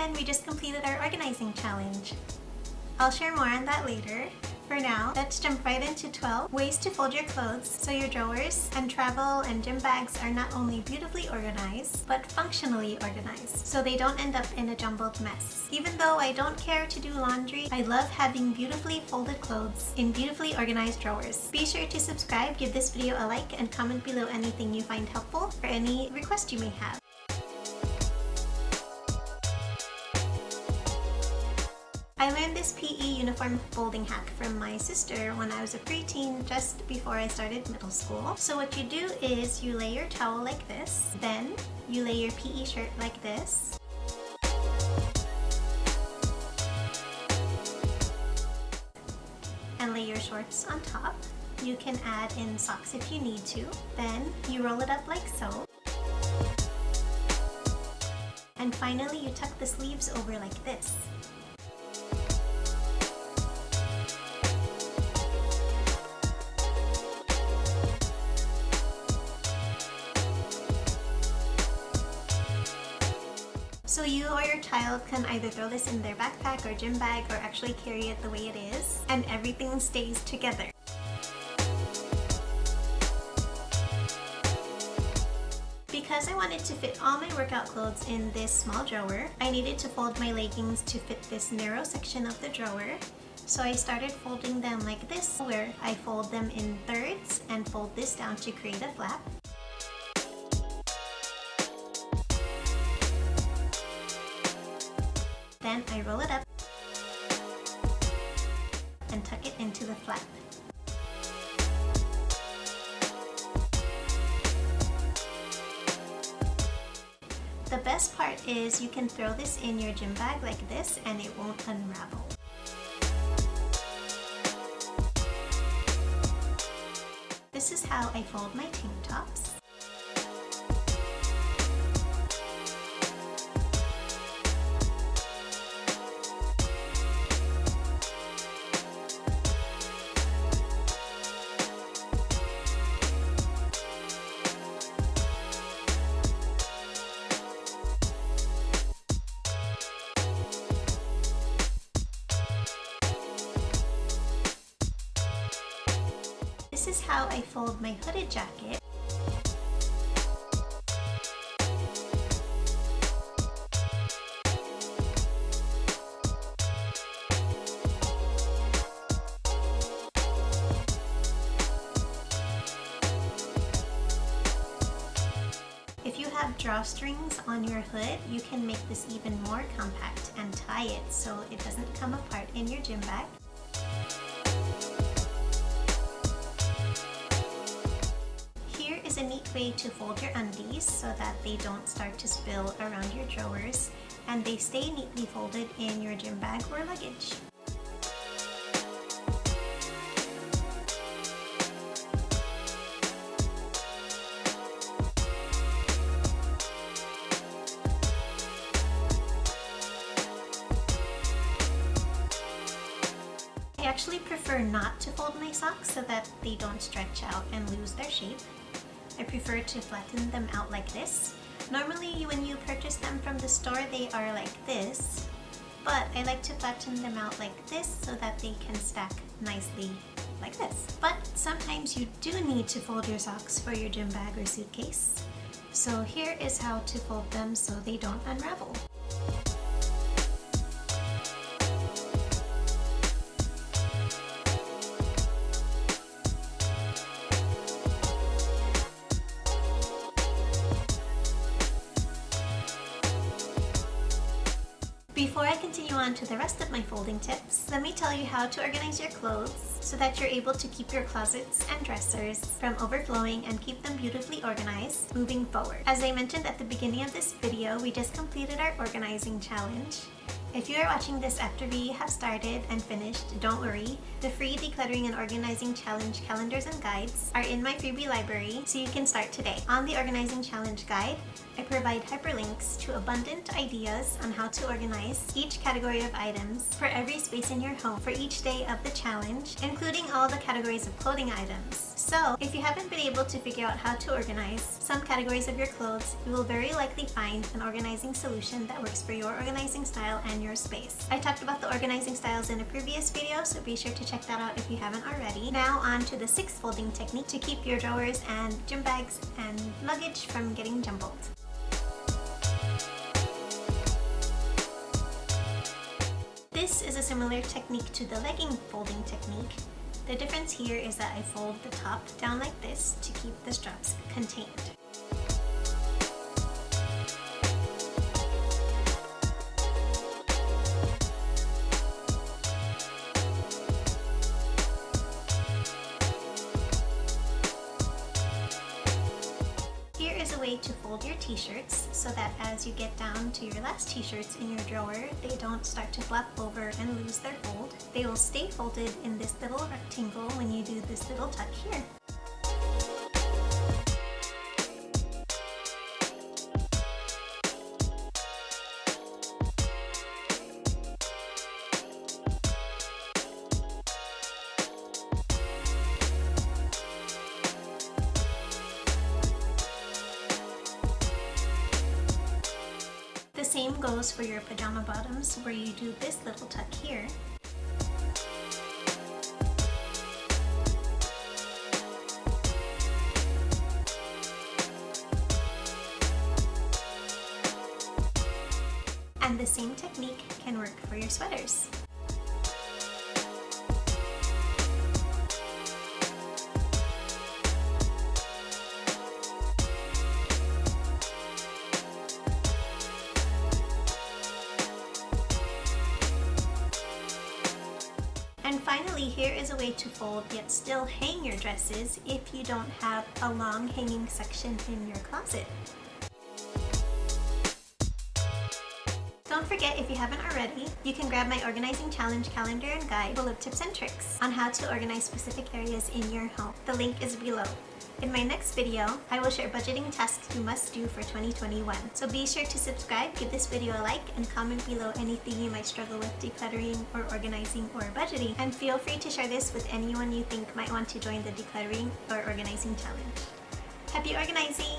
friend, we just completed our organizing challenge. I'll share more on that later. For now, let's jump right into 12 ways to fold your clothes so your drawers and travel and gym bags are not only beautifully organized, but functionally organized, so they don't end up in a jumbled mess. Even though I don't care to do laundry, I love having beautifully folded clothes in beautifully organized drawers. Be sure to subscribe, give this video a like, and comment below anything you find helpful or any requests you may have. I learned this PE uniform folding hack from my sister when I was a preteen just before I started middle school. So what you do is you lay your towel like this, then you lay your PE shirt like this, and lay your shorts on top. You can add in socks if you need to. Then you roll it up like so. And finally you tuck the sleeves over like this. So you or your child can either throw this in their backpack or gym bag or actually carry it the way it is, and everything stays together. Because I wanted to fit all my workout clothes in this small drawer, I needed to fold my leggings to fit this narrow section of the drawer. So I started folding them like this, where I fold them in thirds and fold this down to create a flap. Then I roll it up and tuck it into the flap. The best part is you can throw this in your gym bag like this and it won't unravel. This is how I fold my tank tops. This is how I fold my hooded jacket. If you have drawstrings on your hood, you can make this even more compact and tie it so it doesn't come apart in your gym bag. Is a neat way to fold your undies so that they don't start to spill around your drawers and they stay neatly folded in your gym bag or luggage. I actually prefer not to fold my socks so that they don't stretch out and lose their shape. I prefer to flatten them out like this. Normally when you purchase them from the store they are like this, but I like to flatten them out like this so that they can stack nicely like this. But sometimes you do need to fold your socks for your gym bag or suitcase. So here is how to fold them so they don't unravel. Before I continue on to the rest of my folding tips, let me tell you how to organize your clothes so that you're able to keep your closets and dressers from overflowing and keep them beautifully organized moving forward. As I mentioned at the beginning of this video, we just completed our organizing challenge. If you are watching this after we have started and finished, don't worry. The free decluttering and organizing challenge calendars and guides are in my freebie library, so you can start today. On the organizing challenge guide, I provide hyperlinks to abundant ideas on how to organize each category of items for every space in your home for each day of the challenge, including all the categories of clothing items. So, if you haven't been able to figure out how to organize some categories of your clothes, you will very likely find an organizing solution that works for your organizing style and your space. I talked about the organizing styles in a previous video, so be sure to check that out if you haven't already. Now on to the 6 folding technique to keep your drawers and gym bags and luggage from getting jumbled. This is a similar technique to the legging folding technique. The difference here is that I fold the top down like this to keep the straps contained. Here is a way to fold your t-shirts so that as you get down to your last t-shirts in your drawer, they don't start to flap over and lose their fold. They will stay folded in this little rectangle when you do this little tuck here. The same goes for your pajama bottoms, where you do this little tuck here. And the same technique can work for your sweaters. And finally, here is a way to fold yet still hang your dresses if you don't have a long hanging section in your closet. Don't forget, if you haven't already, you can grab my organizing challenge calendar and guide full of tips and tricks on how to organize specific areas in your home. The link is below. In my next video, I will share budgeting tasks you must do for 2021. So be sure to subscribe, give this video a like, and comment below anything you might struggle with decluttering or organizing or budgeting. And feel free to share this with anyone you think might want to join the decluttering or organizing challenge. Happy organizing!